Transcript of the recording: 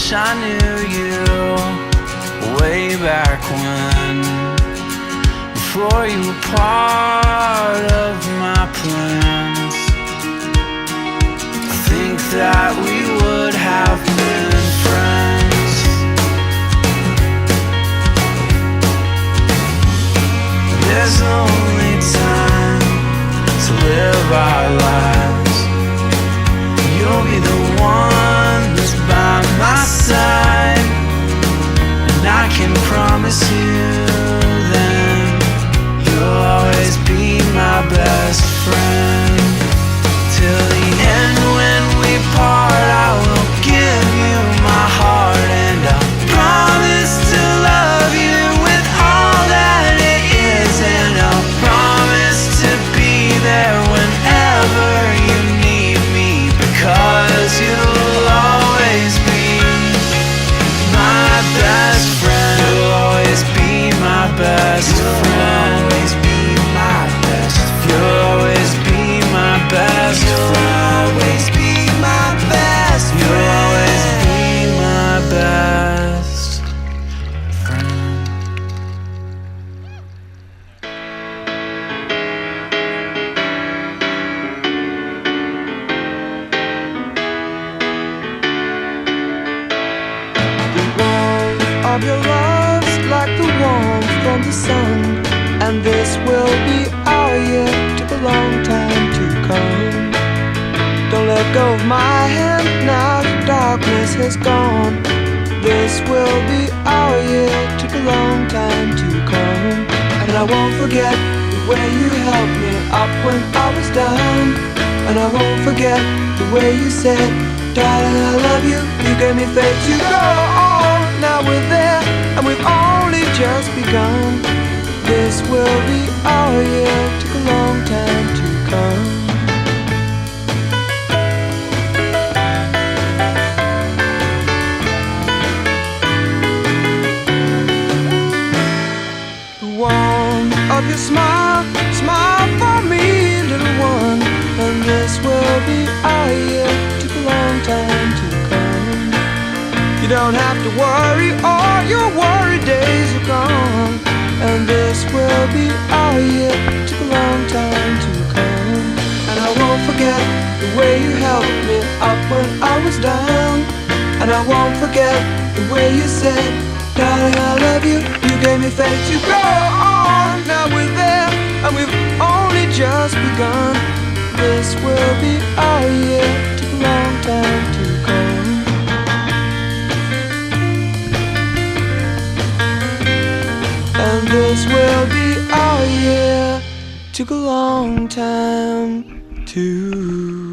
wish I knew you way back when, before you were part of my plans. I think that we would have been friends. There's only time to live our lives. You'll be the one who's by my side, and I can promise you then you'll always be my best friend. Till the end when we part, I will give you my heart, and I'll promise to love you with all that it is, and I'll promise to be there whenever you need me, because you'll always be my best friend. You'll always be my best friend. Always be my best friend. You'll always be my best friend. You'll always be my best friend. You'll always be my best friend. The warmth of your love's like the warmth from the sun, and this will be our year. Took a long time to come. Don't let go of my hand now the darkness has gone. This will be our year. Took a long time to come, and I won't forget the way you helped me up when I was down, and I won't forget the way you said, darling, I love you. You gave me faith to go on. Now we're there, and we've only just begun. This will be our year. Took a long time to come. The warmth of your smile, smile for me, little one, and this will be our year. Took a long time to come. You don't have to worry, all your worry days are gone, and this will be our year. Took a long time to come, and I won't forget the way you helped me up when I was down, and I won't forget the way you said, darling, I love you. You gave me faith to go on. Now we're there, and we've only just begun. This will be our year. Took a long time to come. And this will be our year. Took a long time to